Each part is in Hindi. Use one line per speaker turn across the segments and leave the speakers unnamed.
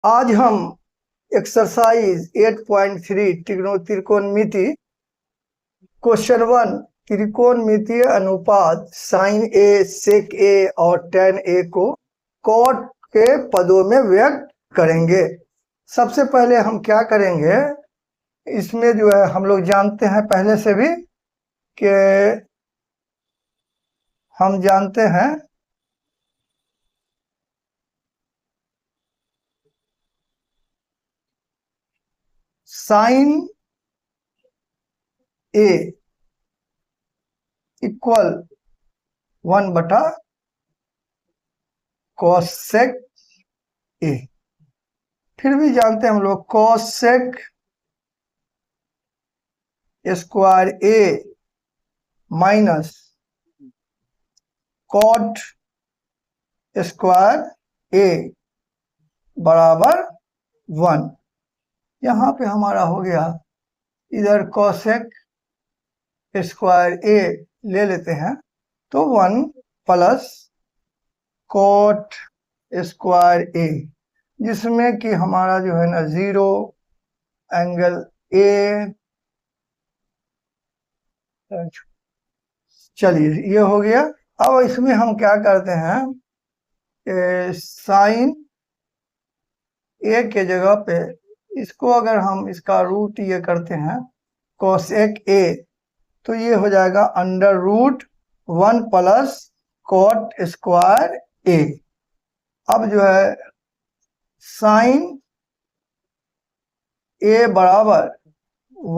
आज हम एक्सरसाइज 8.3 त्रिकोणमिति क्वेश्चन 1 त्रिकोणमितीय अनुपात साइन ए, सेक ए और टेन ए को कॉट के पदों में व्यक्त करेंगे। सबसे पहले हम क्या करेंगे, इसमें जो है हम लोग जानते हैं पहले से भी कि हम जानते हैं साइन ए इक्वल 1/cosec ए। फिर भी जानते हैं हम लोग cosec square A minus cot square A बराबर 1। यहाँ पे हमारा हो गया, इधर cosec स्क्वायर ए ले लेते हैं तो 1 प्लस कॉट स्क्वायर ए, जिसमें कि हमारा जो है ना 0 एंगल ए। चलिए ये हो गया। अब इसमें हम क्या करते हैं, साइन ए के जगह पे इसको अगर हम इसका रूट ये करते हैं कोसेक ए, तो ये हो जाएगा under root 1 plus cot square A. अब जो है साइन ए बराबर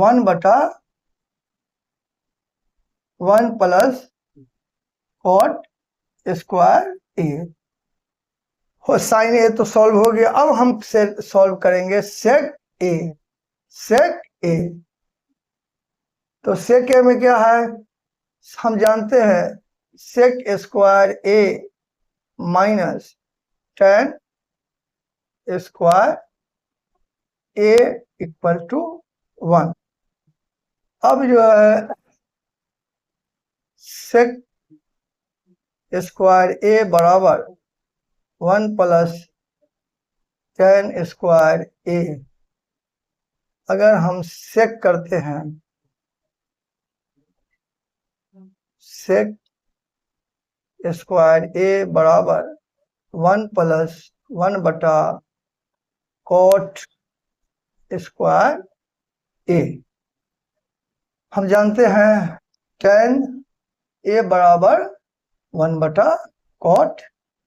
1/1 plus cot square A. Sine A तो सॉल्व हो गया। अब हम सॉल्व करेंगे सेक ए। सेक ए, तो सेक ए में क्या है, हम जानते हैं sec square A minus tan square A equal to 1। अब जो है सेक स्क्वायर ए बराबर 1 प्लस टेन स्क्वायर ए, अगर हम सेक करते हैं सेक स्क्वायर ए बराबर 1 प्लस 1/कॉट स्क्वायर ए। हम जानते हैं टेन ए बराबर 1/कॉट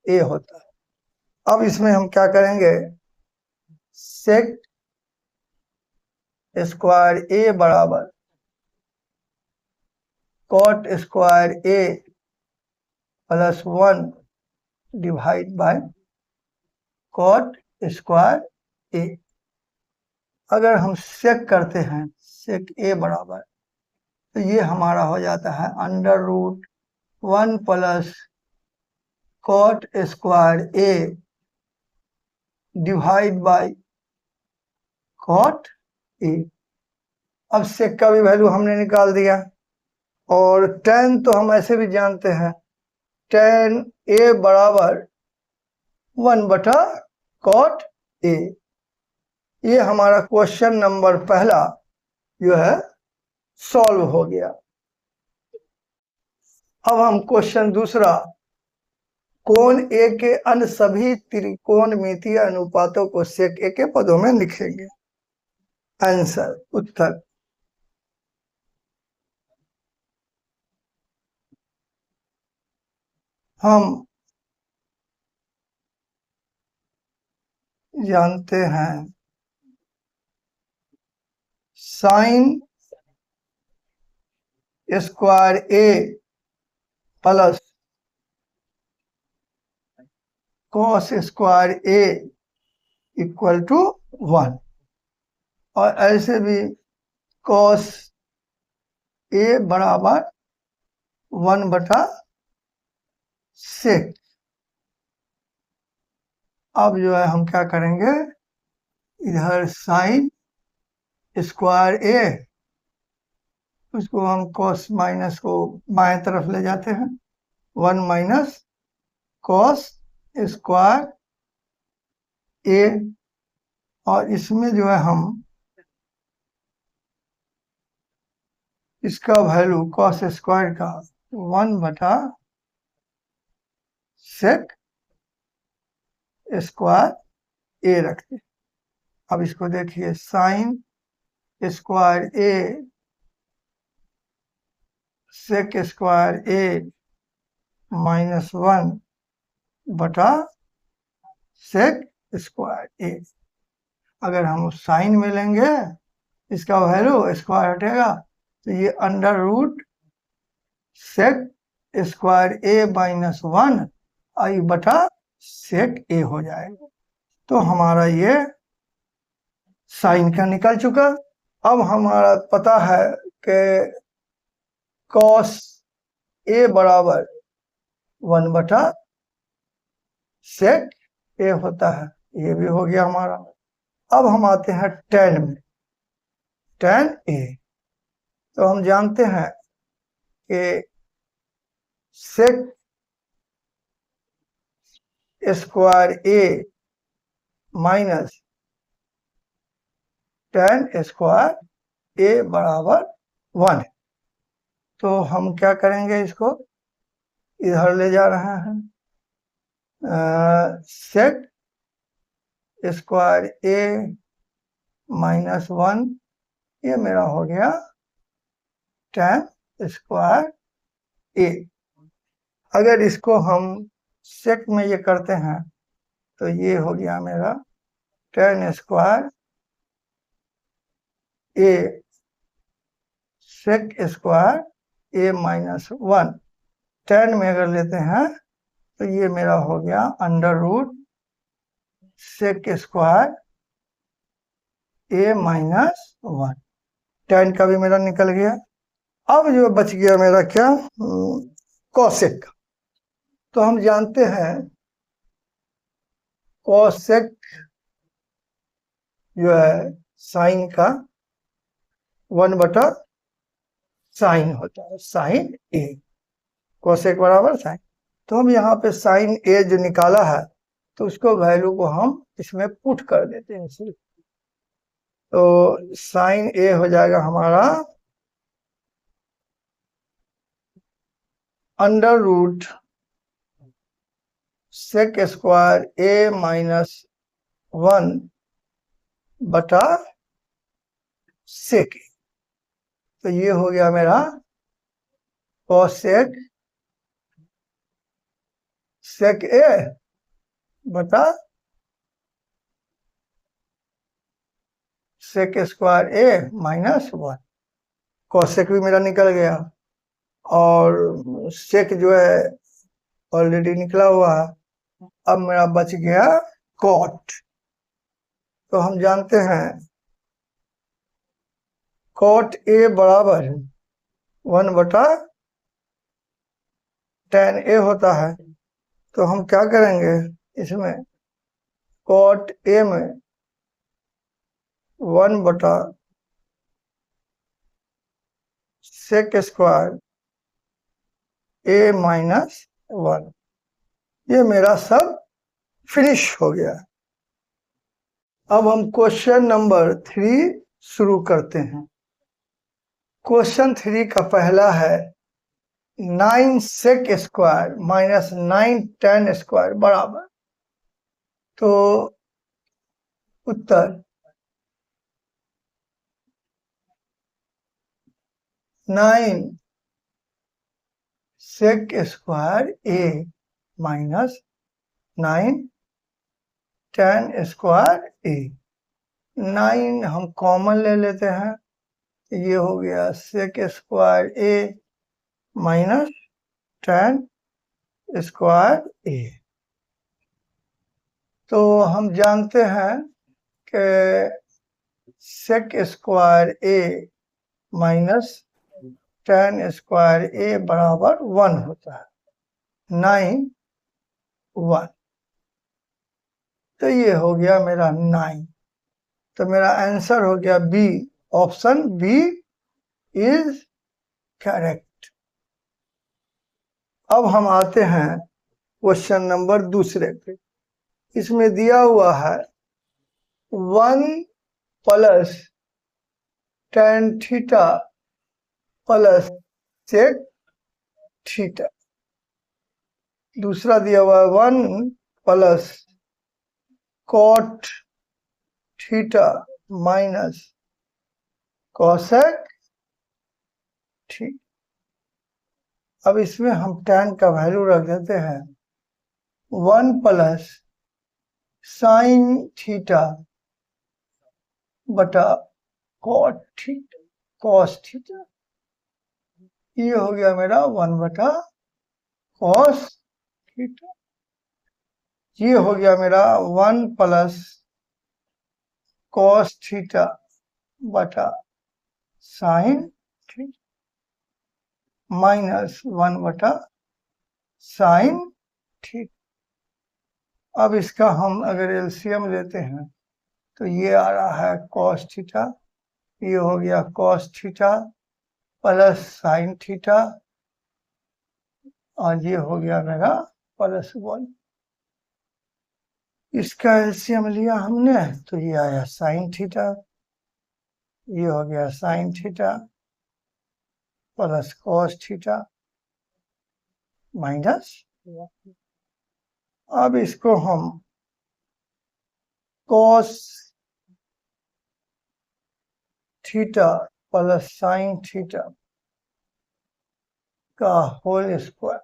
ए होता है। अब इसमें हम क्या करेंगे, सेक स्क्वायर ए बराबर cot square A plus 1 divide by cot square A. अगर हम सेक करते हैं सेक ए बराबर, तो ये हमारा हो जाता है under root 1 plus cot square A divide by cot A. अब सेक का भी वैल्यू हमने निकाल दिया, और टेन तो हम ऐसे भी जानते हैं टेन ए बराबर 1/कॉट ए। ये हमारा क्वेश्चन नंबर पहला जो है सॉल्व हो गया। अब हम क्वेश्चन दूसरा, कोण ए के अन्य सभी त्रिकोणमितीय अनुपातों को सेक ए के पदों में लिखेंगे। आंसर, उत्तर, हम जानते हैं sine square A plus cos square A equal to 1, और ऐसे भी कॉस ए बराबर 1/सेक। अब जो है हम क्या करेंगे, इधर साइन स्क्वायर ए, उसको हम कॉस माइनस को बाएं तरफ ले जाते हैं, 1 माइनस कॉस स्क्वायर ए और इसमें जो है हम इसका वैल्यू कॉस स्क्वायर का 1/sec स्क्वायर ए रखते। अब इसको देखिए, sign square A sec square A -1/sec square A. अगर हम उस साइन में लेंगे, इसका वैल्यू स्क्वायर हटेगा, तो ये अंडर रूट सेक स्क्वायर ए -1 आई बटा सेक ए हो जाएगा। तो हमारा ये साइन का निकल चुका। अब हमारा पता है कि कॉस ए बराबर 1/sec ए होता है, ये भी हो गया हमारा। अब हम आते हैं tan में, tan ए। तो हम जानते हैं कि sec square A minus tan square A बराबर 1 है। तो हम क्या करेंगे, इसको इधर ले जा रहे हैं। sec स्क्वायर ए -1, ये मेरा हो गया tan स्क्वायर ए। अगर इसको हम सेक में ये करते हैं, तो ये हो गया मेरा tan स्क्वायर ए सेक स्क्वायर ए -1। tan में अगर लेते हैं, तो ये मेरा हो गया अंडर रूट सेक स्क्वायर ए -1। tan का भी मेरा निकल गया। अब जो बच गया मेरा क्या, कॉसेक। तो हम जानते हैं कॉसेक जो है साइन का 1/sin होता है, साइन ए। कॉसेक बराबर साइन। तो हम यहाँ पे साइन ए जो निकाला है, तो उसको वैल्यू को हम इसमें पुट कर देते हैं सिर्फ। तो साइन ए हो जाएगा हमारा अंडर रूट सेक स्क्वायर ए -1/sec। तो ये हो गया मेरा cosec sec ए बटा सेक स्क्वायर ए -1। cosec भी मेरा निकल गया, और सेक जो है ऑलरेडी निकला हुआ है। अब मेरा बच गया कॉट। तो हम जानते हैं कॉट ए बराबर 1/tan ए होता है। तो हम क्या करेंगे, इसमें कॉट ए में 1/sec स्क्वायर ए -1। ये मेरा सब फिनिश हो गया। अब हम क्वेश्चन नंबर 3 शुरू करते हैं। क्वेश्चन 3 का पहला है 9 sec स्क्वायर -9 tan स्क्वायर बराबर। तो उत्तर 9 sec स्क्वायर ए -9 tan स्क्वायर ए। 9 हम कॉमन ले लेते हैं, ये हो गया sec स्क्वायर ए -tan स्क्वायर ए। तो हम जानते हैं कि sec square A -tan square A बराबर 1 होता है, 9 1। तो ये हो गया मेरा 9। तो मेरा आंसर हो गया B, option B is correct. अब हम आते हैं क्वेश्चन नंबर दूसरे पे। इसमें दिया हुआ है 1 plus tan theta plus sec theta. दूसरा दिया हुआ है 1 plus cot theta minus cosec theta. अब इसमें हम tan का वैल्यू रख देते हैं 1 प्लस साइन थीटा बटा cot थीटा cos थीटा। ये हो गया मेरा 1 बटा cos थीटा। ये हो गया मेरा 1 प्लस cos थीटा बटा साइन थीटा माइनस 1 बटा साइन थीटा। अब इसका हम अगर एलसीएम लेते हैं तो ये आ रहा है cos थीटा, ये हो गया cos theta plus sine theta और ये हो गया मेरा प्लस 1। इसका एलसीएम लिया हमने तो ये आया साइन थीटा, ये हो गया sine theta plus cos theta minus. अब इसको हम cos theta plus sine theta का whole square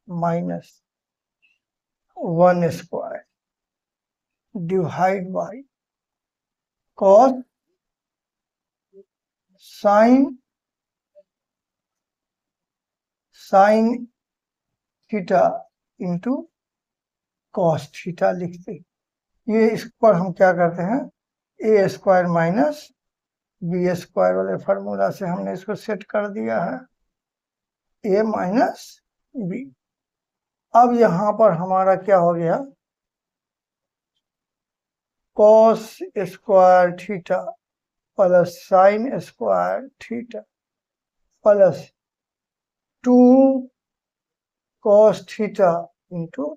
minus 1 square divide by cos sine theta into cos theta लिखते। ये इस पर हम क्या करते हैं A square minus B square वाले फार्मूला से हमने इसको सेट कर दिया है ए माइनस बी। अब यहाँ पर हमारा क्या हो गया cos square theta plus sine square theta plus 2 cos theta into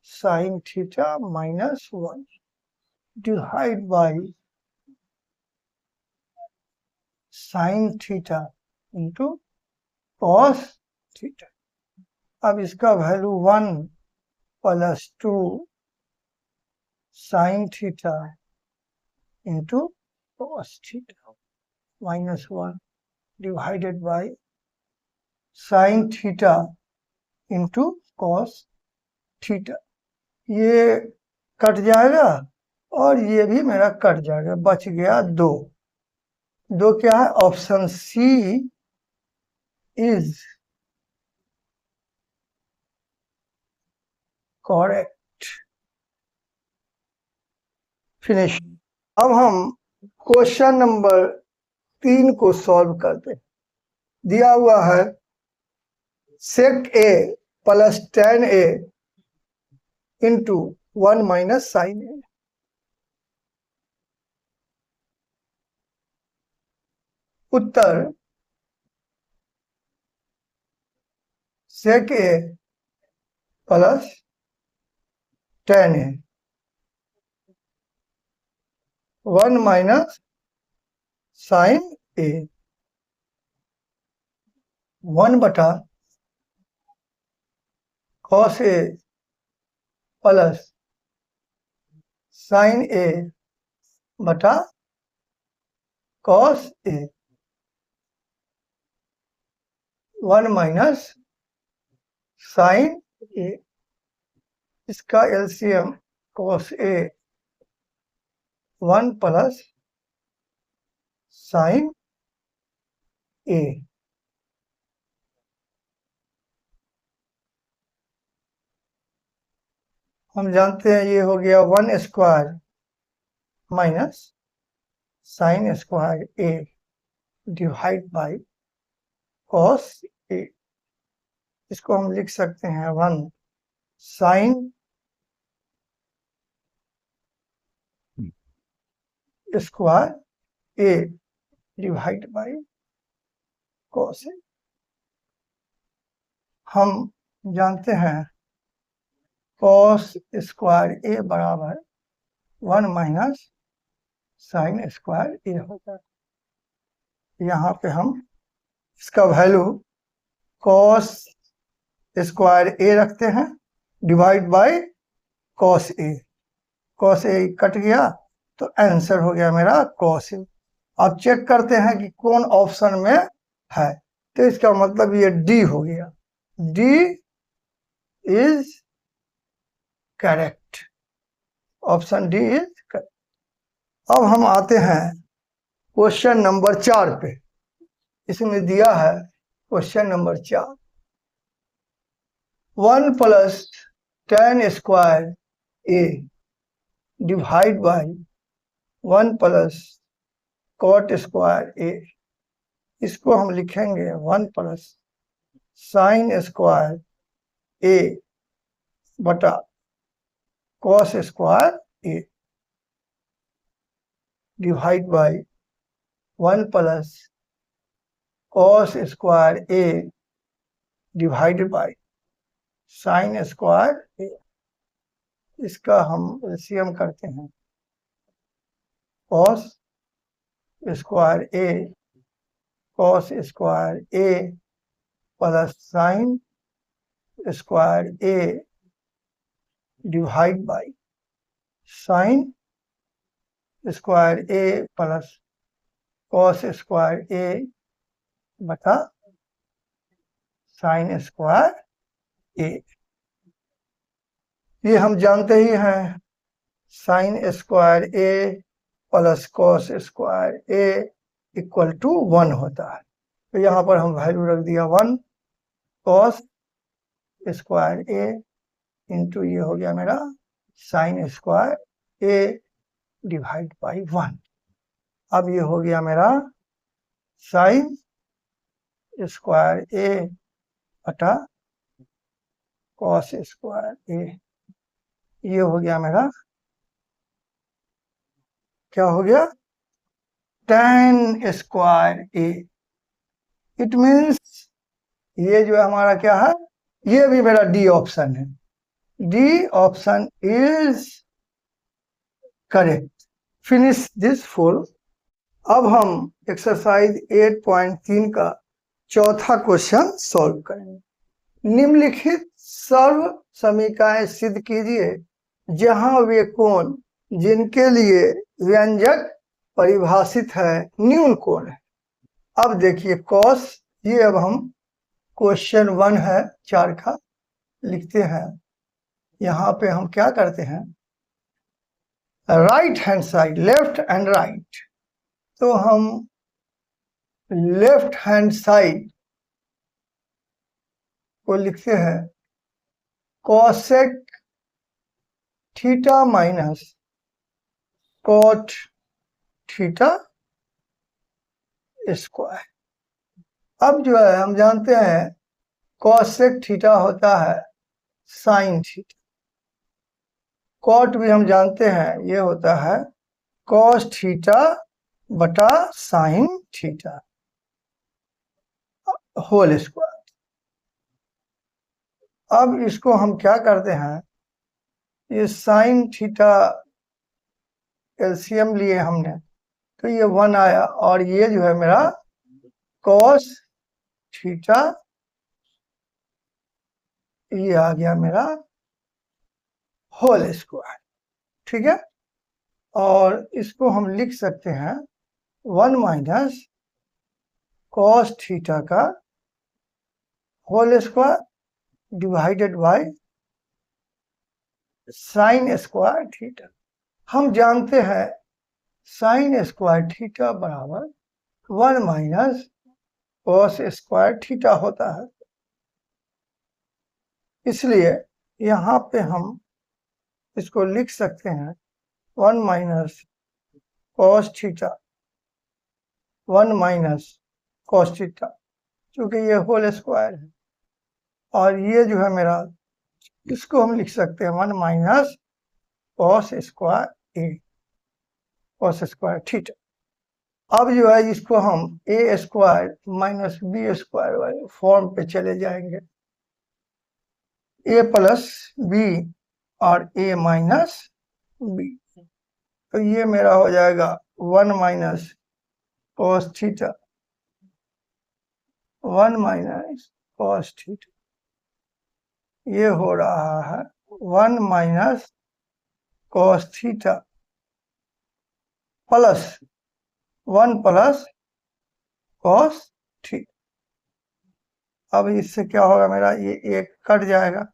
sine theta minus 1 divide by sine theta into cos theta. अब इसका value 1 plus 2 sign theta into cos theta minus 1 divided by sine theta into cos theta. ये कट जाएगा और ये भी मेरा कट जाएगा, बच गया 2। क्या है option C is correct. Finish. अब हम क्वेश्चन नंबर 3 को सॉल्व करते हैं। दिया हुआ है सेक A plus tan A into 1 minus sine A. Uttar sec A plus tan A 1 minus sine A 1 बटा cos A plus sine A बटा cos ए 1 माइनस साइन ए। इसका एलसीएम cos ए 1 प्लस साइन ए। हम जानते हैं ये हो गया 1 square minus sign square A divide by cos ए। इसको हम लिख सकते हैं 1 sign square A divide by cos ए। हम जानते हैं cos स्क्वायर ए बराबर 1 माइनस साइन स्क्वायर ए होता है। यहाँ पे हम इसका वैल्यू कॉस स्क्वायर ए रखते हैं divide by cos A. Cos A cut गया तो आंसर हो गया मेरा कॉस ए। अब चेक करते हैं कि कौन ऑप्शन में है, तो इसका मतलब ये डी हो गया। D is correct, option D is correct. अब हम आते हैं क्वेश्चन नंबर 4 पे। इसमें दिया है question number 4, 1 plus tan square A divide by 1 plus cot square A. इसको हम लिखेंगे 1 प्लस साइन स्क्वायर ए बटा cos square A divide by 1 plus cos square A divided by sine square A. इसका हम एलसीएम करते हैं, cos square A cos square A plus sine square A divide by sine square A plus cos square A बटा साइन स्क्वायर ए। ये हम जानते ही हैं, sine square A plus cos square A equal to 1 होता है। तो यहाँ पर हम वैल्यू रख दिया 1 कॉस स्क्वायर ए इंटू ये हो गया मेरा sine square A divide by 1। अब ये हो गया मेरा साइन स्क्वायर ए बटा कॉस स्क्वायर ए। ये हो गया मेरा, क्या हो गया, tan square A. It means ये जो है हमारा क्या है, ये भी मेरा डी ऑप्शन है। D option is correct. Finish this full. अब हम एक्सरसाइज 8.3 का चौथा क्वेश्चन सॉल्व करेंगे। निम्नलिखित सर्व समीकरण सिद्ध कीजिए जहां वे कोण जिनके लिए व्यंजक परिभाषित है न्यून कोण है। अब देखिए कॉस, ये अब हम क्वेश्चन 1 है 4 का लिखते हैं। यहाँ पे हम क्या करते हैं, right hand side, left and right. तो हम लेफ्ट हैंड साइड को लिखते हैं cosec theta minus cot theta square. अब जो है हम जानते हैं कॉसेक थीटा होता है साइन थीटा, कॉट भी हम जानते हैं ये होता है कॉस थीटा बटा साइन थीटा होल स्क्वायर। अब इसको हम क्या करते हैं, ये साइन थीटा एलसीएम लिए हमने, तो ये 1 आया और ये जो है मेरा कॉस थीटा, ये आ गया मेरा होल स्क्वायर। ठीक है, और इसको हम लिख सकते हैं 1 माइनस कॉस थीटा का whole square divided by sine square theta. हम जानते हैं साइन स्क्वायर थीटा बराबर 1 माइनस कॉस स्क्वायर थीटा होता है। इसलिए यहाँ पे हम इसको लिख सकते हैं 1 minus cos theta 1 minus cos theta, क्योंकि ये होल स्क्वायर है, और ये जो है मेरा, इसको हम लिख सकते हैं 1 minus cos square A cos square theta. अब जो है इसको हम ए स्क्वायर माइनस बी स्क्वायर वाले फॉर्म पे चले जाएंगे, ए प्लस बी और ए माइनस बी। तो ये मेरा हो जाएगा 1 minus cos theta, 1 minus cos theta, ये हो रहा है 1 minus cos theta plus 1 plus cos theta. अब इससे क्या होगा, मेरा ये एक कट जाएगा,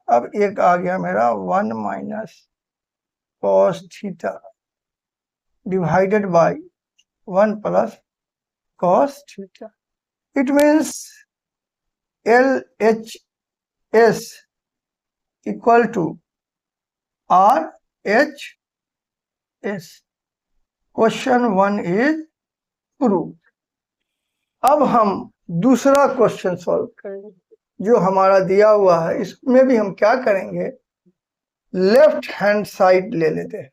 अब एक आ गया मेरा 1 minus cos theta divided by 1 plus cos theta. It means LHS equal to RHS। Question 1 is prove. अब हम दूसरा क्वेश्चन सॉल्व करेंगे जो हमारा दिया हुआ है। इसमें भी हम क्या करेंगे, लेफ्ट हैंड साइड ले लेते हैं,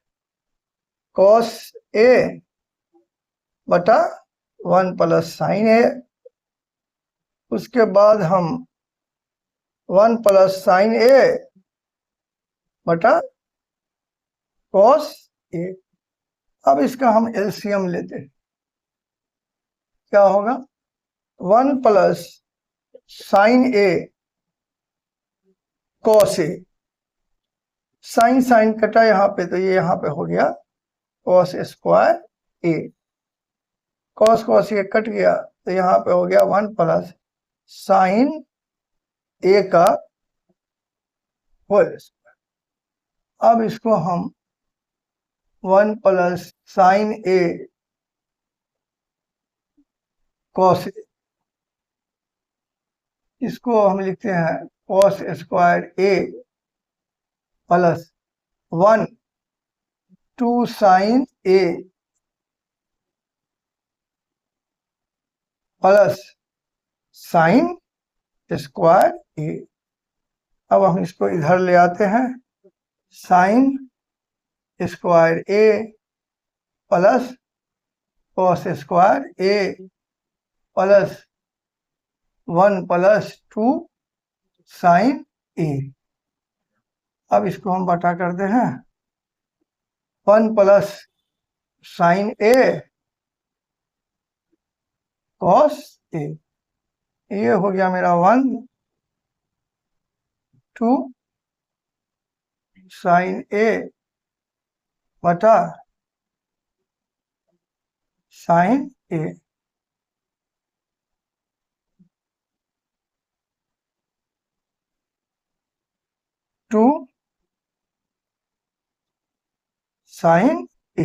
cos A बटा 1 प्लस साइन A, उसके बाद हम 1 प्लस साइन A बटा cos A। अब इसका हम एलसीएम लेते हैं, क्या होगा 1 plus sine A cos A, sine sine कटा यहाँ पे, तो ये यहाँ पे हो गया cos square A, cos cos ये कट गया, तो यहाँ पे हो गया 1 प्लस साइन A का होल स्क्वायर। अब इसको हम 1 plus sine A cos A, इसको हम लिखते हैं cos square A plus 1 2 sine A plus sine square A। अब हम इसको इधर ले आते हैं, sine square A plus cos square A plus 1 plus 2 sine A। अब इसको हम बटा करते हैं, 1 plus sine A cos A, ये हो गया मेरा 1 2 साइन A बटा sine A। Two sine A।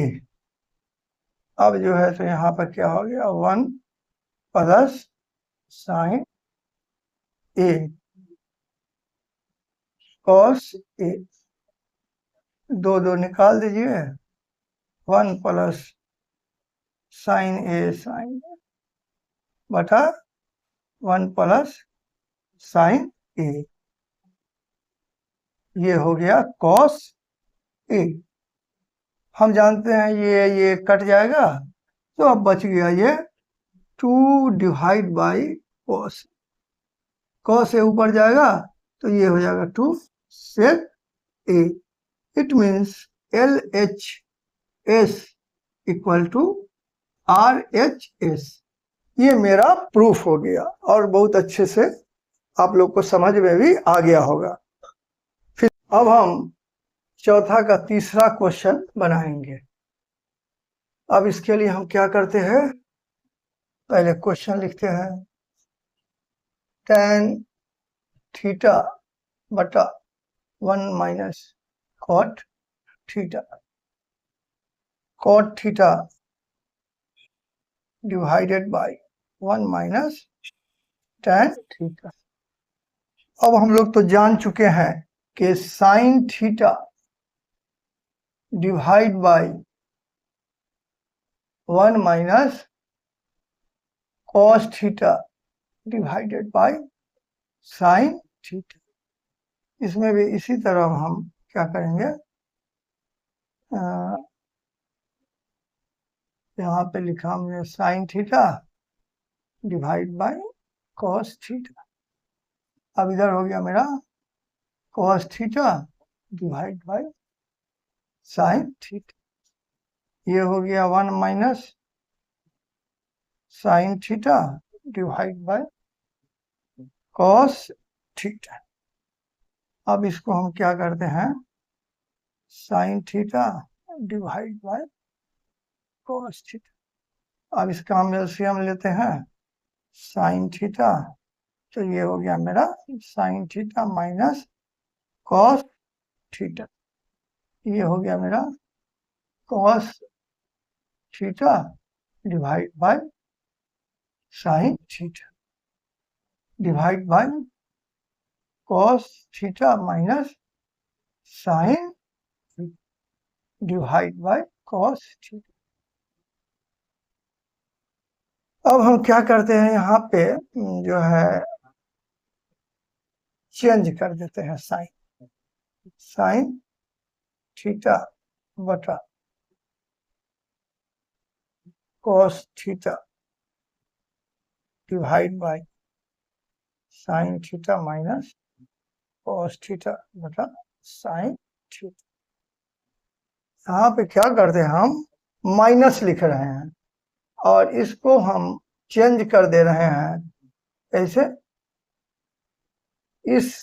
अब जो है तो यहाँ पर क्या हो गया 1 plus sine A cos A, दो दो निकाल दीजिए, 1 प्लस साइन A साइन बटा 1 प्लस साइन A, ये हो गया कॉस A। हम जानते हैं ये कट जाएगा, तो अब बच गया ये 2 डिवाइड बाई कॉस। कॉस से ऊपर जाएगा तो ये हो जाएगा 2 sec A। It means LHS equal to RHS। ये मेरा प्रूफ हो गया और बहुत अच्छे से आप लोग को समझ में भी आ गया होगा। फिर अब हम चौथा का तीसरा क्वेश्चन बनाएंगे। अब इसके लिए हम क्या करते हैं, पहले क्वेश्चन लिखते हैं, tan थीटा बटा 1 minus cot theta, cot theta divided by 1 minus tan theta. अब हम लोग तो जान चुके हैं कि sine theta divide by 1 minus cos theta divided by sine theta. इसमें भी इसी तरह हम क्या करेंगे, यहाँ पे लिखा हमने sign theta divide by cos theta. अब इधर हो गया मेरा cos theta divide by sine theta. ये हो गया 1 minus sign theta divide by cos theta. अब इसको हम क्या करते हैं, sign theta divide by cos theta. अब इसका हम एलसीएम लेते हैं, साइन थीटा, तो ये हो गया मेरा sine theta minus cos theta. ये हो गया मेरा cos theta divide by sine theta divide by cos theta minus sine divide by cos theta. अब हम क्या करते हैं, यहाँ पे जो है चेंज कर देते हैं, साइन थीटा बटा cos theta divide by sine theta minus cos theta बटा साइन थीटा। यहाँ पे क्या करते हैं, हम माइनस लिख रहे हैं और इसको हम चेंज कर दे रहे हैं। ऐसे इस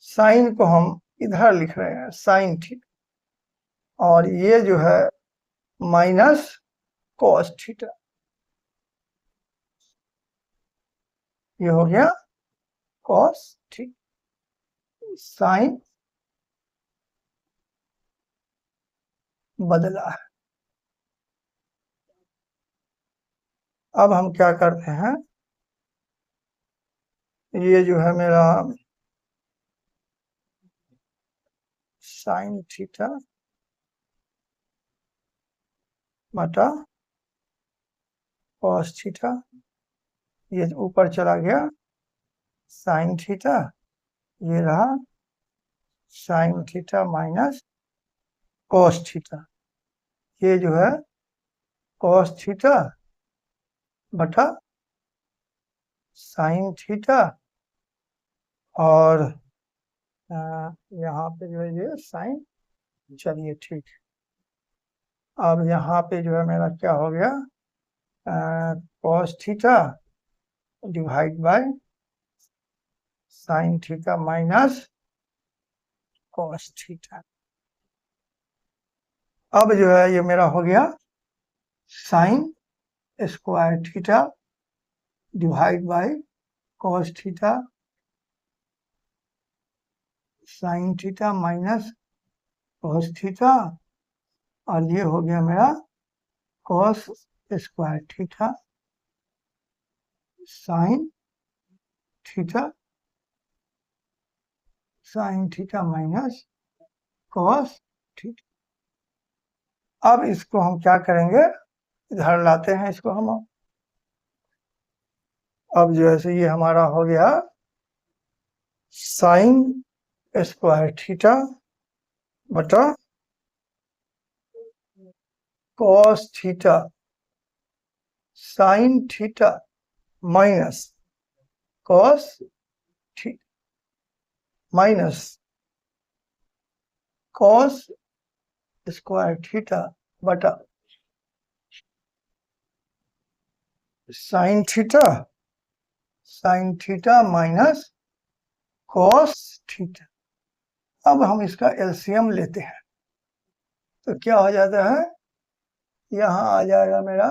साइन को हम इधर लिख रहे हैं, साइन थीटा, और ये जो है माइनस कॉस थीटा। ये हो गया कॉस थीटा, साइन बदला है। अब हम क्या करते हैं, ये जो है मेरा साइन थीटा बटा कॉस थीटा, ये ऊपर चला गया साइन थीटा, ये रहा sign theta minus cos theta. ये जो है कॉस थीटा बटा साइन थीटा, और यहाँ पे जो है ये साइन। चलिए ठीक, अब यहाँ पे जो है मेरा क्या हो गया, cos theta divide by sine theta minus cos theta. अब जो है ये मेरा हो गया sine square theta divide by cos theta sine theta minus cos theta, और ये हो गया मेरा cos square theta sine theta minus cos theta. अब इसको हम क्या करेंगे, इधर लाते हैं इसको हम। अब जो है ये हमारा हो गया साइन स्क्वायर थीटा बटा cos theta sine theta minus cos theta minus cos square theta बटा sine theta minus cos theta. अब हम इसका एलसीएम लेते हैं, तो क्या हो जाता है, यहाँ आ जाएगा मेरा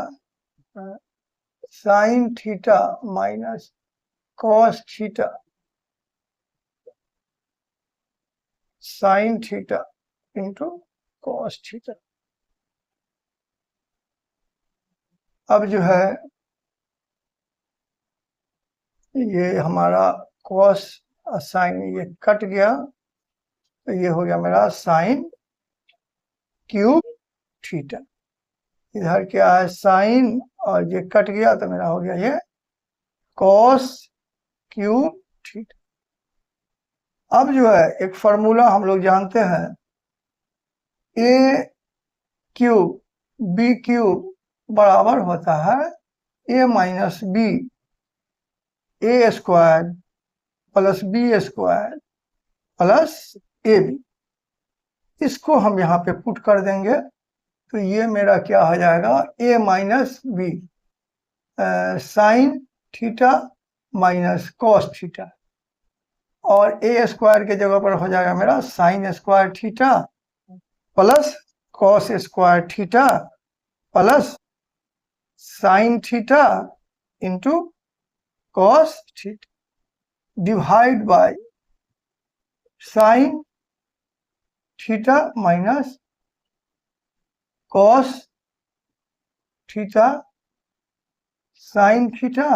sine theta minus cos theta sine theta into cos theta. अब जो है ये हमारा कॉस साइन ये कट गया, तो ये हो गया मेरा साइन क्यूब थीटा। इधर क्या है साइन, और ये कट गया तो मेरा हो गया ये कॉस क्यूब थीटा। अब जो है एक फॉर्मूला हम लोग जानते हैं, ए क्यूब बी क्यूब बराबर होता है A minus B, A square plus B square plus A B. इसको हम यहाँ पे पुट कर देंगे, तो ये मेरा क्या हो जाएगा, a minus B sine theta minus cos theta, और ए स्क्वायर के जगह पर हो जाएगा मेरा sine square theta plus cos square theta plus sine theta into cos theta divide by sine theta minus cos theta sine theta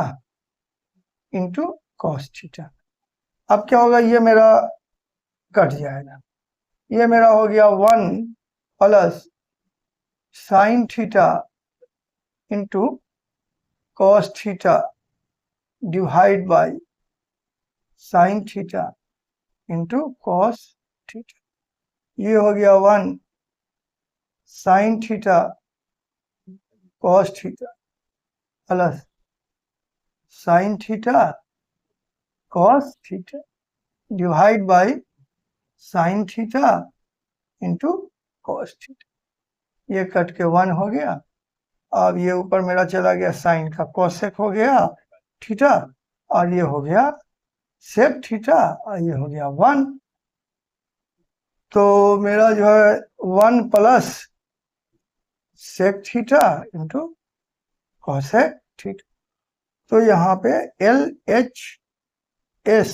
into cos theta. अब क्या होगा, ये मेरा कट जाएगा, ये मेरा हो गया 1 plus sine theta into cos theta divide by sine theta into cos theta. ये हो गया 1 sine theta cos theta plus sine theta cos theta divide by sine theta into cos theta. ये कट के 1 हो गया। अब ये ऊपर मेरा चला गया साइन का कोसेक हो गया थीटा, और ये हो गया सेक थीटा, और ये हो गया 1। तो मेरा जो है 1 plus sec theta into cosec theta. तो यहाँ पे L H S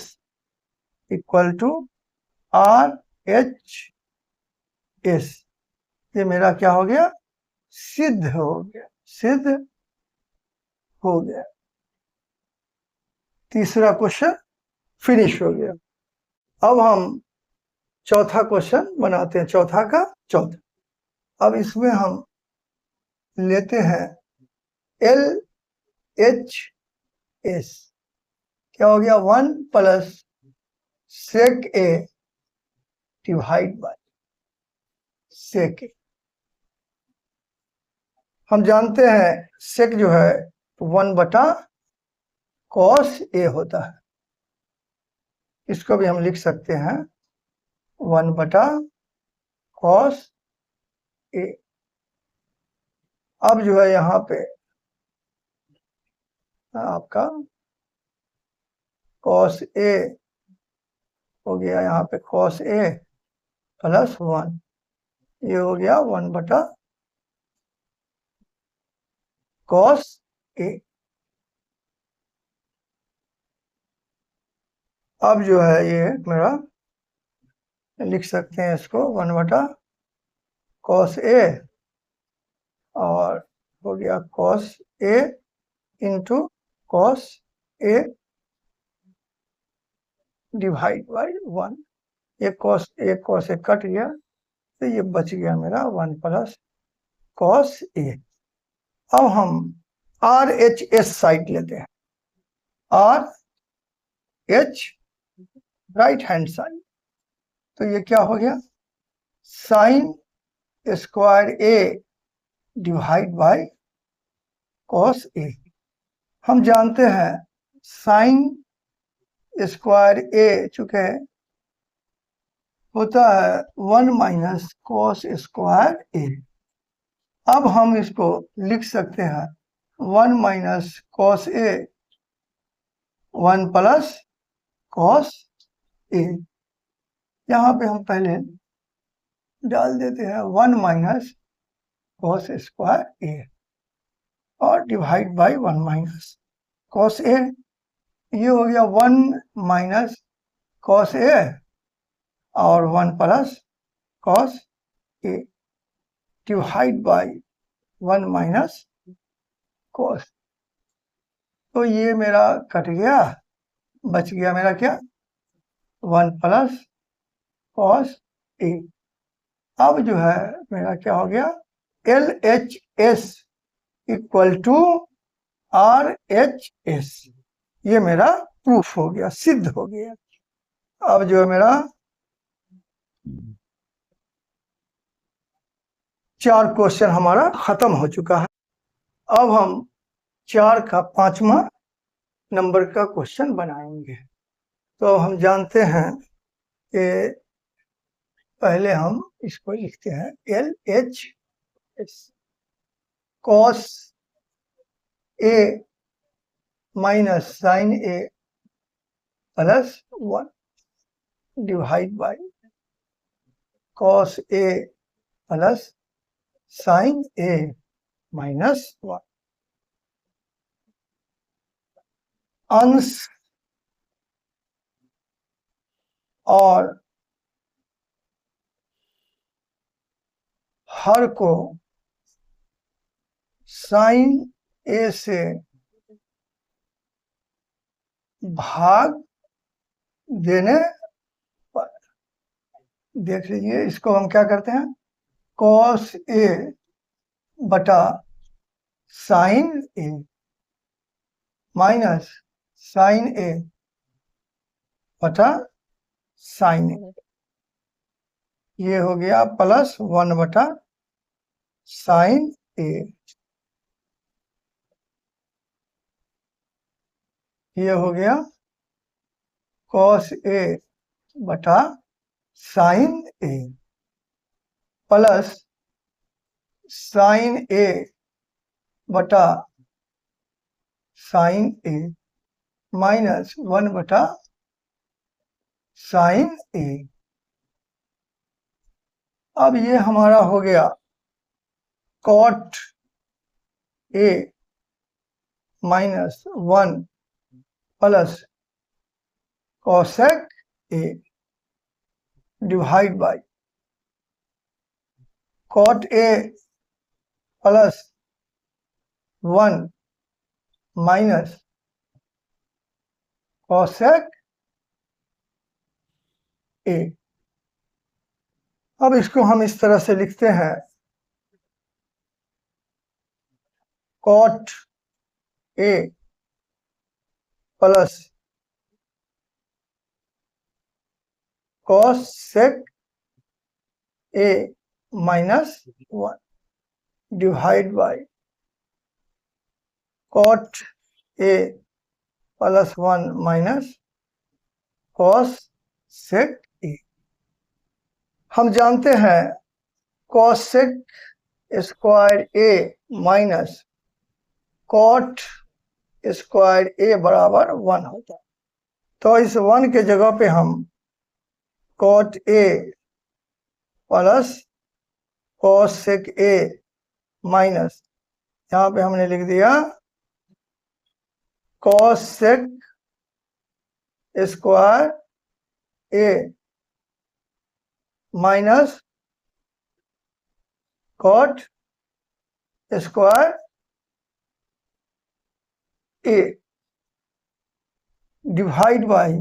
equal to R H S, ये मेरा क्या हो गया, सिद्ध हो गया, सिद्ध हो गया। तीसरा क्वेश्चन फिनिश हो गया। अब हम चौथा क्वेश्चन बनाते हैं, चौथा का चौथा। अब इसमें हम लेते हैं एल एच एस, क्या हो गया, 1 plus sec A divide by sec A. हम जानते हैं सेक जो है 1 बटा कॉस ए होता है, इसको भी हम लिख सकते हैं 1 बटा कॉस ए। अब जो है यहाँ पे आपका कॉस ए हो गया, यहाँ पे कॉस ए प्लस 1, ये हो गया 1 बटा कॉस ए। अब जो है ये मेरा लिख सकते हैं इसको 1 बटा कॉस ए, और हो गया cos A into cos A divide by 1। ये कॉस ए कट गया, तो ये बच गया मेरा 1 प्लस कॉस ए। अब हम आर एच एस साइड लेते हैं, R H right hand side, तो ये क्या हो गया, sine square A divide by cos A. हम जानते हैं साइन स्क्वायर ए चूंकि होता है 1 माइनस कॉस स्क्वायर ए। अब हम इसको लिख सकते हैं 1 minus cos A 1 plus cos ए। यहाँ पे हम पहले डाल देते हैं 1 माइनस कॉस स्क्वायर ए और divide by 1 minus cos A. ये हो गया 1 माइनस कॉस ए और 1 plus cos A divide by 1 minus cos. तो ये मेरा कट गया, बच गया मेरा क्या, 1 प्लस कॉस ए। अब जो है मेरा क्या हो गया, L H S equal to R H S, ये मेरा प्रूफ हो गया, सिद्ध हो गया। अब जो है मेरा 4 क्वेश्चन हमारा खत्म हो चुका है। अब हम 4 का 5वां नंबर का क्वेश्चन बनाएंगे। तो हम जानते हैं कि पहले हम इसको लिखते हैं L H cos A minus sine A plus 1 divide by cos A plus sine A minus 1। अंश और हर को साइन ए से भाग देने पर, देख लीजिए इसको हम क्या करते हैं, कॉस ए बटा sine A minus sine A बटा साइन ए, ये हो गया प्लस 1 बटा साइन ए, ये हो गया कॉस ए बटा sine A plus sine A बटा साइन ए माइनस 1 बटा साइन ए। अब ये हमारा हो गया cot A minus 1 plus cosec A divide by cot A plus 1 minus cosec A. अब इसको हम इस तरह से लिखते हैं, cot A plus cosec A minus 1 divide by cot A plus 1 minus cosec A. हम जानते हैं cosec square A minus cot square A बराबर 1 होता है। तो इस 1 के जगह पे हम cot A plus cosec A minus, यहाँ पे हमने लिख दिया cosec square A minus cot square A divide by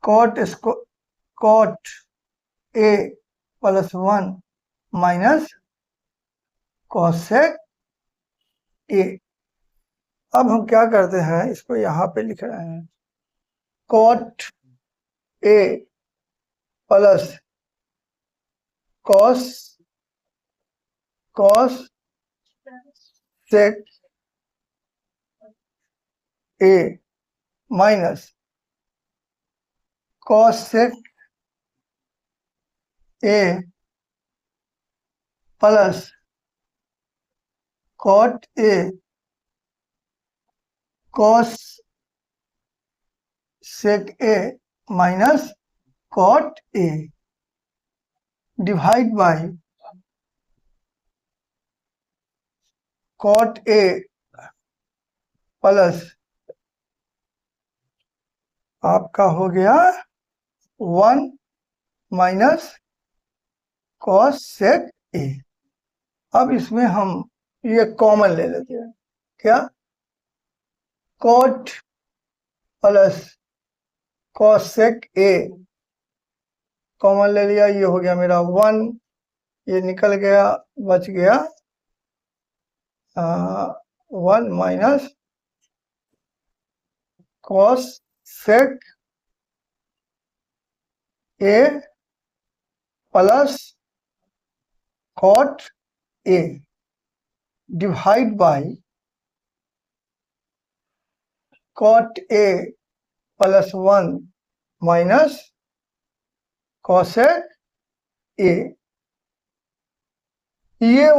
cot A plus 1 minus cosec A. अब हम क्या करते हैं, इसको यहाँ पे लिख रहे हैं, cot A plus cosec A minus cosec A plus cot A cosec A minus cot A divide by cot A plus आपका हो गया 1 माइनस कॉस सेक ए। अब इसमें हम ये कॉमन ले लेते हैं, क्या, कॉट प्लस कॉस सेक ए कॉमन ले लिया, ये हो गया मेरा 1, ये निकल गया, बच गया 1 minus cosec A plus cot A divide by cot A plus 1 minus cosec A, ये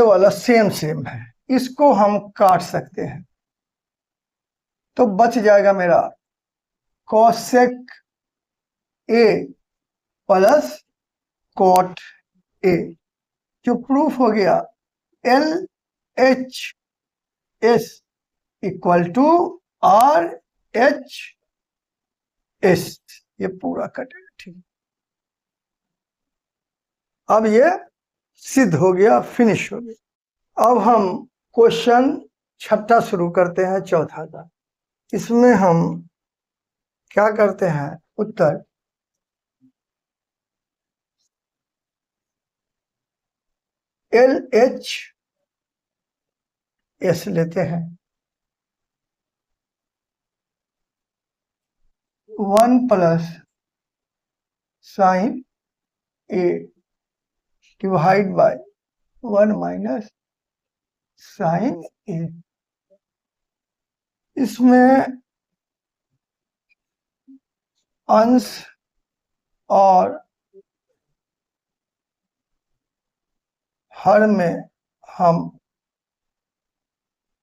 वाला सेम है, इसको हम काट सकते हैं, तो बच जाएगा मेरा cosec A plus cot A, जो प्रूफ हो गया L H S equal to R H S, ये पूरा कटेगा। ठीक, अब ये सिद्ध हो गया, फिनिश हो गया। अब हम क्वेश्चन छठा शुरू करते हैं, चौथा का। इसमें हम क्या करते हैं, उत्तर एल एच एस लेते हैं, 1 plus sine A divide by 1 minus sine A. इसमें अंश और हर में हम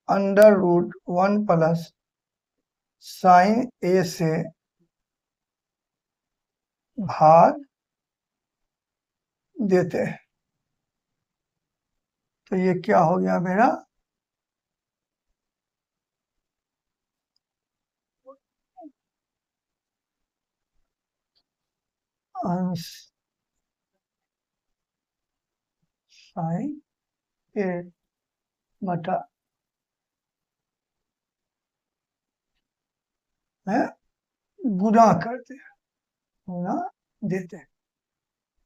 under root 1 plus sine A से भाग देते हैं, तो ये क्या हो गया मेरा, अंश साइन ए बटा है गुना करते हैं, गुना देते हैं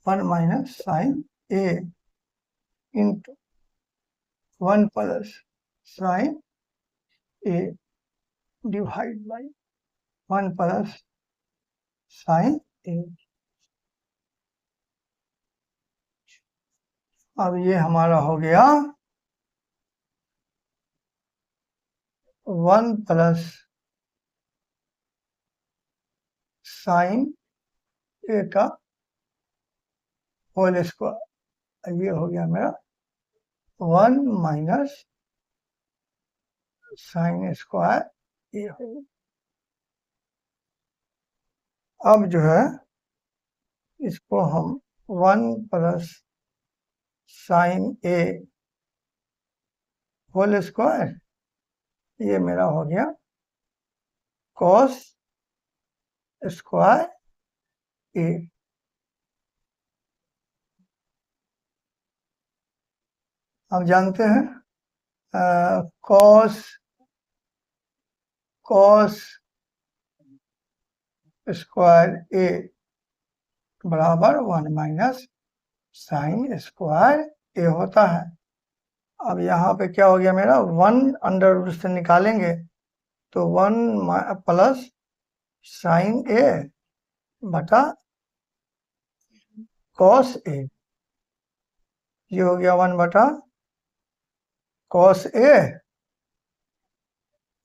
1 minus sine A into 1 plus sine A divide by 1 plus sine A. अब ये हमारा हो गया 1 प्लस साइन ए का होल स्क्वायर, ये हो गया मेरा 1 माइनस साइन स्क्वायर ए हो गया। अब जो है इसको हम 1 प्लस साइन ए होल स्क्वायर, ये मेरा हो गया कॉस स्क्वायर ए। अब जानते हैं कॉस स्क्वायर ए बराबर 1 माइनस साइन स्क्वायर ए होता है। अब यहाँ पे क्या हो गया मेरा, 1 अंडर रूट से निकालेंगे तो 1 प्लस साइन ए बटा कॉस ए, ये हो गया 1 बटा cos A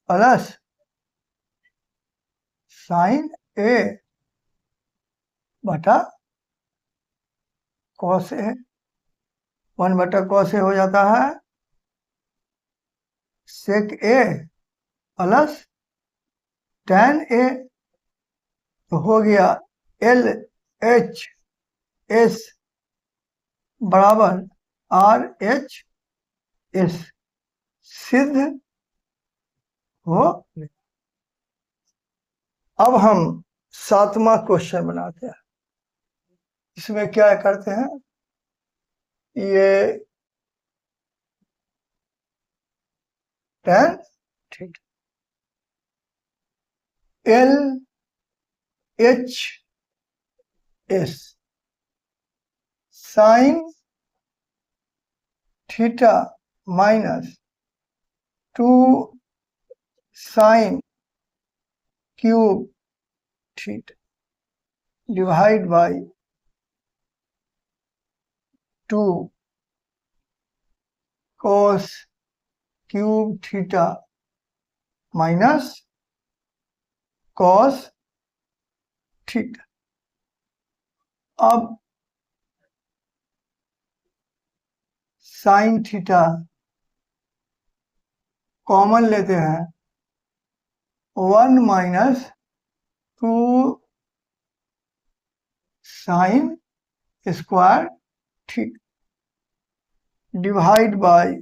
plus sine A बटा कॉस ए। 1 बटा कॉस ए हो जाता है सेक ए प्लस टैन ए, तो हो गया एल एच एस बराबर आर एच एस, सिद्ध हो। अब हम 7वां क्वेश्चन बनाते हैं। इसमें क्या करते हैं, ये टैन, ठीक, L H S sign theta minus 2 sine cube theta divide by 2 cos cube theta minus cos theta. अब साइन थीटा कॉमन लेते हैं 1 माइनस 2 साइन स्क्वायर ठीक डिवाइड बाय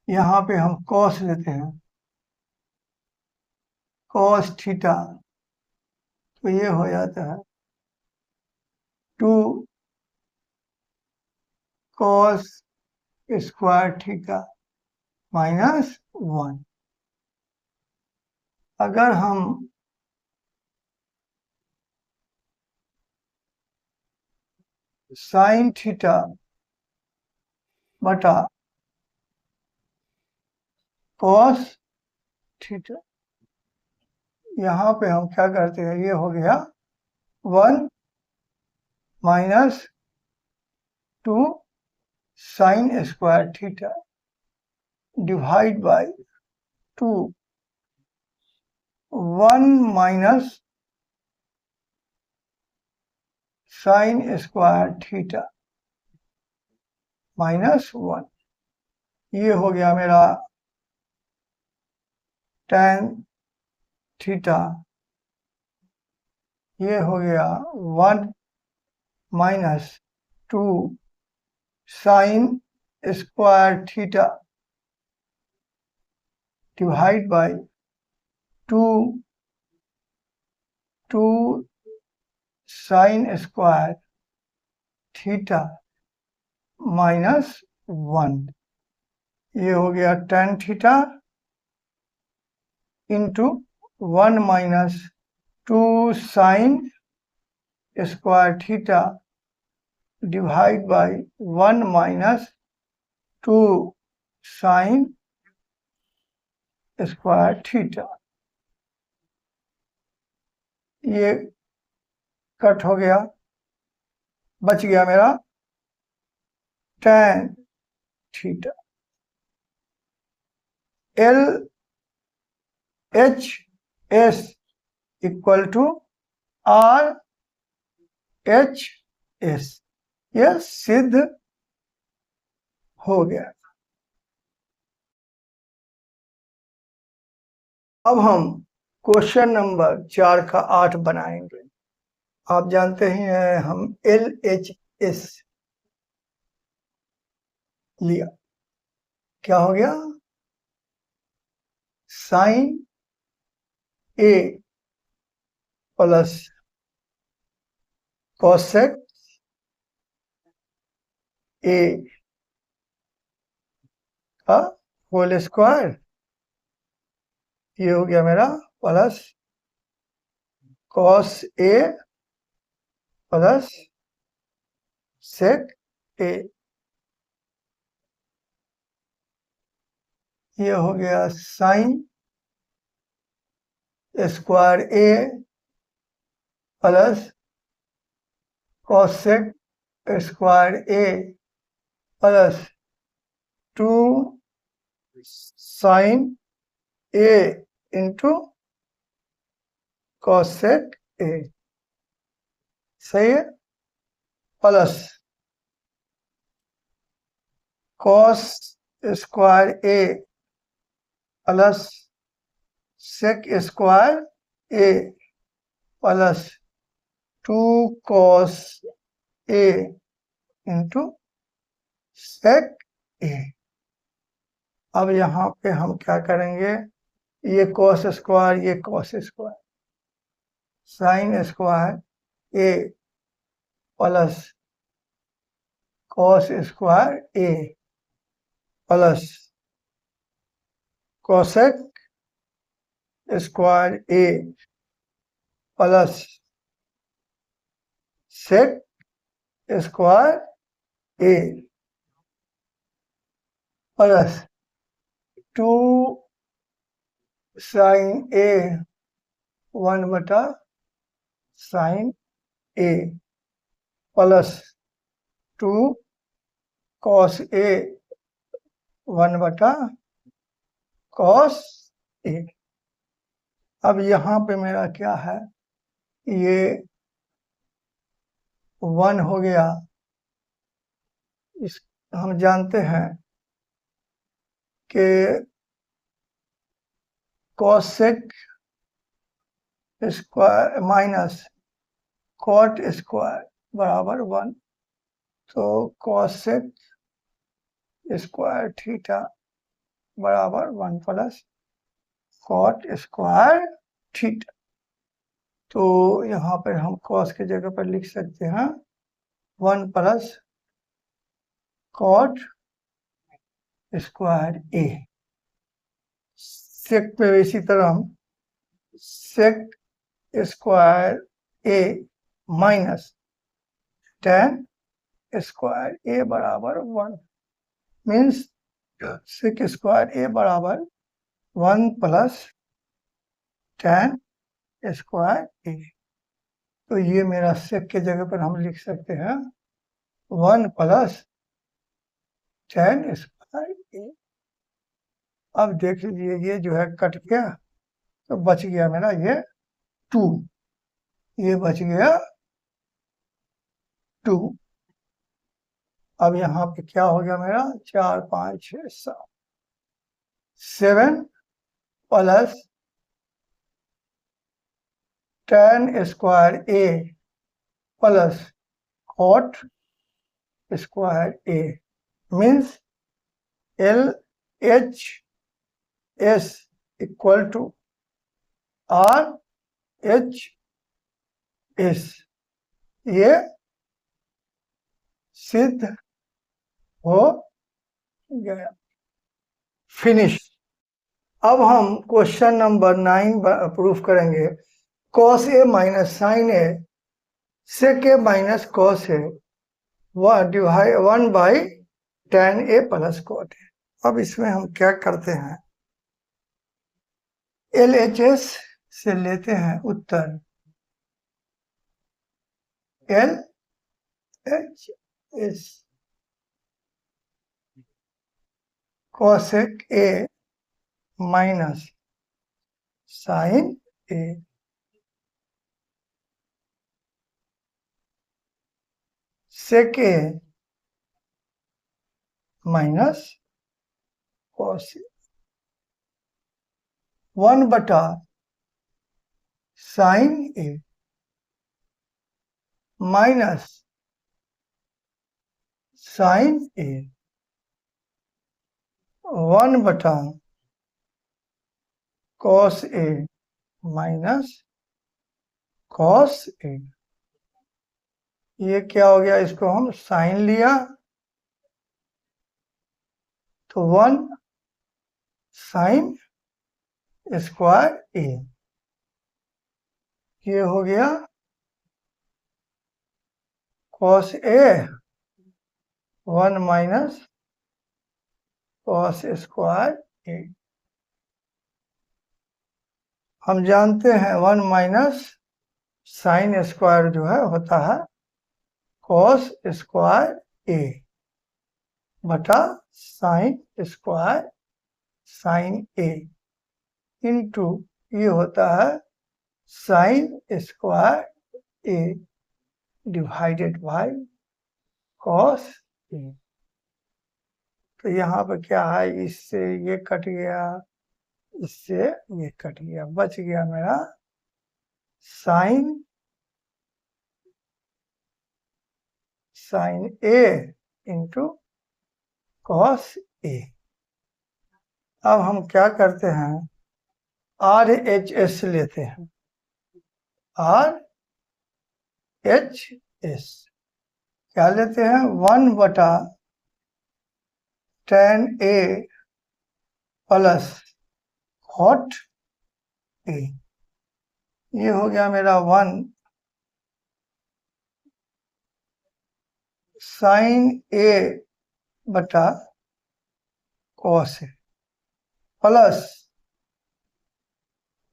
यहाँ पे हम कॉस लेते हैं कॉस थीटा तो ये हो जाता है 2 कॉस स्क्वायर थीटा माइनस 1। अगर हम साइन थीटा बटा कॉस थीटा यहाँ पे हम क्या करते हैं ये हो गया 1 minus 2 sine square theta divide by 2 1 minus sign square theta minus 1। ये हो गया मेरा tan थीटा ये हो गया 1 minus 2 sine square theta divide by 2 sine square theta minus 1। ये हो गया tan theta into 1 minus 2 sine square theta divide by 1 minus 2 sine square theta. ये कट हो गया बच गया मेरा tan theta L H S equal to R H S यह सिद्ध हो गया। अब हम क्वेश्चन नंबर 4 का 8 बनाएंगे। आप जानते ही हैं हम एल एच एस लिया क्या हो गया sine A plus cosec A का होल स्क्वायर ये हो गया मेरा plus cos A plus sec A ये हो गया sine square A plus cosec square A plus 2 sine A into cosec A सही है plus cos square A plus sec square A plus 2 cos A into sec A. अब यहाँ पे हम क्या करेंगे ये कॉस स्क्वायर ये cos square sine square A plus cos square A plus cosec square A plus sec square A plus 2 sine A 1 बटा sine A plus 2 cos A 1 बटा कॉस ए। अब यहाँ पे मेरा क्या है ये 1 हो गया इस हम जानते हैं कि cosec square minus cot square बराबर 1। तो कोसेक स्क्वायर थीटा बराबर 1 प्लस कॉट स्क्वायर थीटा। तो यहाँ पर हम कॉस की जगह पर लिख सकते हैं 1 प्लस कॉट स्क्वायर ए। सेक पे इसी तरह हम सेक square A minus tan square A बराबर 1 मीन्स सेक स्क्वायर ए बराबर 1 प्लस टेन स्क्वायर ए। तो ये मेरा सेक के जगह पर हम लिख सकते हैं 1 प्लस टेन स्क्वायर ए। अब देख लीजिए ये जो है कट गया तो बच गया मेरा ये 2, ये बच गया 2। अब यहाँ पे क्या हो गया मेरा 4 5 6 7 7 plus tan square A plus cot square A means L H S equal to R H S. ये सिद्ध हो गया। फिनिश। अब हम क्वेश्चन नंबर 9 प्रूफ करेंगे। Cos A minus sine A sec A minus cos A 1 by tan A plus cot A. अब इसमें हम क्या करते हैं, LHS से लेते हैं उत्तर LHS cosec A minus sine A sec A minus cos A 1 बटा sine A minus sine A 1 बटा cos A minus cos A. ये क्या हो गया, इसको हम साइन लिया तो 1 साइन स्क्वायर ए। ये हो गया cos A 1 minus cos square A. हम जानते हैं 1 माइनस साइन स्क्वायर जो है होता है कॉस स्क्वायर ए बटा sine square sine A into ये होता है sine square A divided by cos A. तो यहाँ पर क्या है, इससे ये कट गया, इससे ये कट गया, बच गया मेरा साइन ए इंटू कॉस ए। अब हम क्या करते हैं, RHS लेते हैं, RHS क्या लेते हैं 1 बटा tan A plus cot A. ये हो गया मेरा 1 साइन ए बटा cos A plus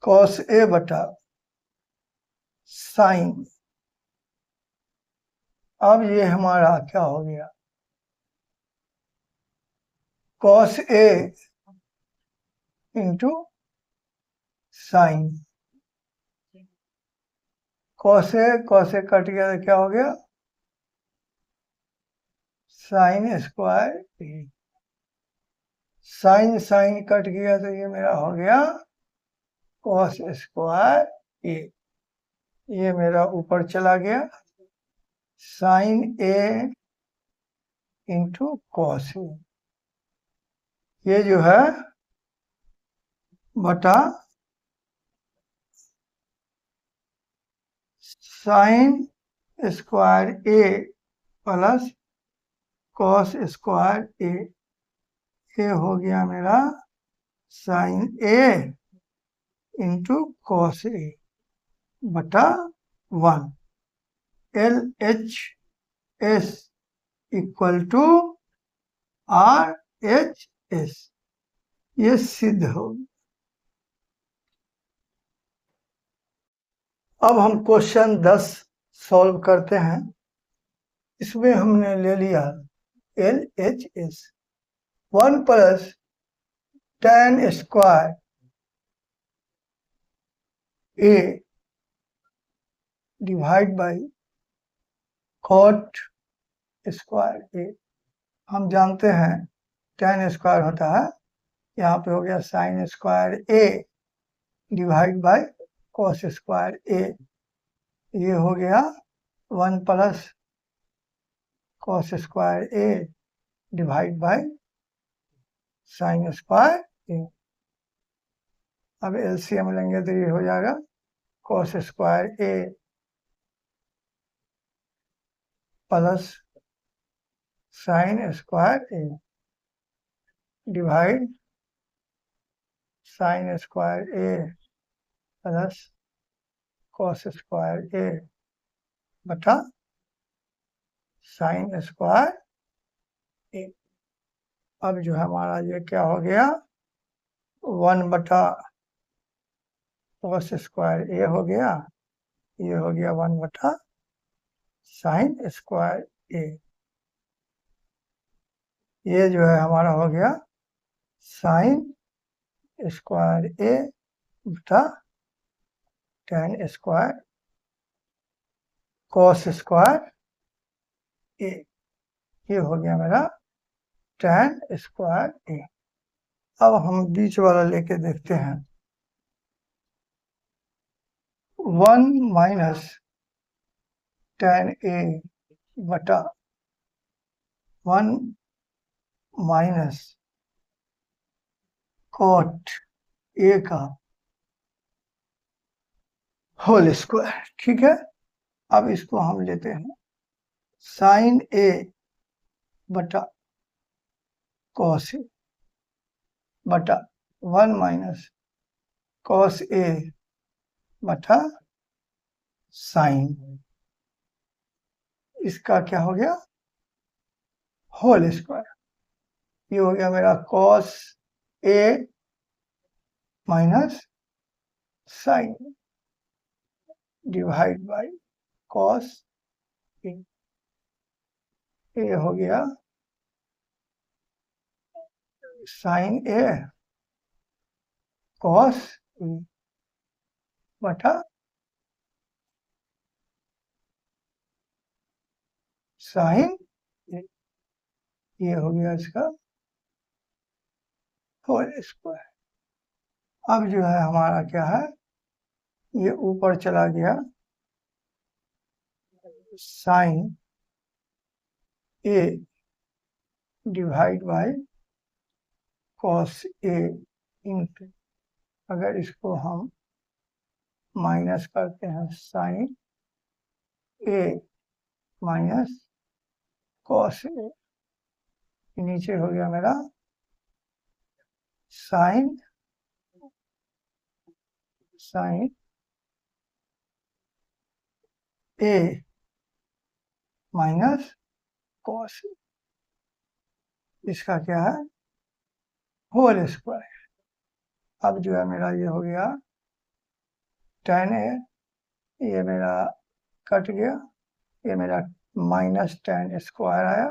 cos A बटा साइन। अब ये हमारा क्या हो गया, cos A into sine. Cos A cut गया तो क्या हो गया sine square A, sine sine cut गया तो ये मेरा हो गया कॉस स्क्वायर ए, ये मेरा ऊपर चला गया sine A into cos A, ये जो है बटा sine square A plus cos square A, ये हो गया मेरा sine A into cos A बटा 1, L H S equal to R H S, ये सिद्ध हो। अब हम क्वेश्चन 10 सॉल्व करते हैं। इसमें हमने ले लिया L H S 1 plus tan square A divide by cot square A, हम जानते हैं tan स्क्वायर होता है, यहाँ पे हो गया sine square A divide by cos square A, ये हो गया 1 plus cos square A divide by sine square A. अब एलसीएम लेंगे तो ये हो जाएगा cos square A plus sine square A divide sine square A plus cos square A बटा साइन स्क्वायर ए। अब जो है हमारा ये क्या हो गया 1 बटा कॉस स्क्वायर ए हो गया, ये हो गया 1 बटा साइन स्क्वायर ए, ये जो है हमारा हो गया साइन स्क्वायर ए बटा tan square cos square A, ये हो गया मेरा tan स्क्वायर ए। अब हम बीच वाला लेके देखते हैं 1 माइनस tan ए बटा 1 माइनस कॉट ए का होल स्क्वायर, ठीक है। अब इसको हम लेते हैं साइन ए बटा कॉस ए बटा 1 माइनस कॉस ए बटा साइन, इसका क्या हो गया होल स्क्वायर, ये हो गया मेरा cos A minus sine divide by cos A, ये हो गया साइन ए कॉस ए बटा साइन ए, ये हो गया इसका होल स्क्वायर। अब जो है हमारा क्या है, ये ऊपर चला गया sine A divide by cos A into, अगर इसको हम माइनस करते हैं sine A minus cos A, नीचे हो गया मेरा साइन ए माइनस कॉस, इसका क्या है होल स्क्वायर। अब जो है मेरा ये हो गया tan ए, ये मेरा कट गया, ये मेरा माइनस tan स्क्वायर आया,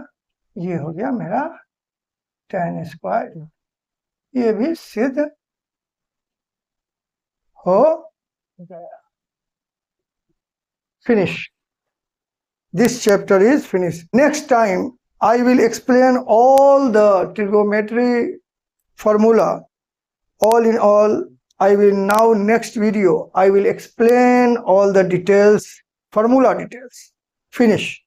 ये हो गया मेरा tan स्क्वायर, ये भी सिद्ध हो गया। Finish, this chapter is finish. Next time I will explain all the trigonometry formula. All in all, I will now next video, I will explain all the details, formula details. Finish.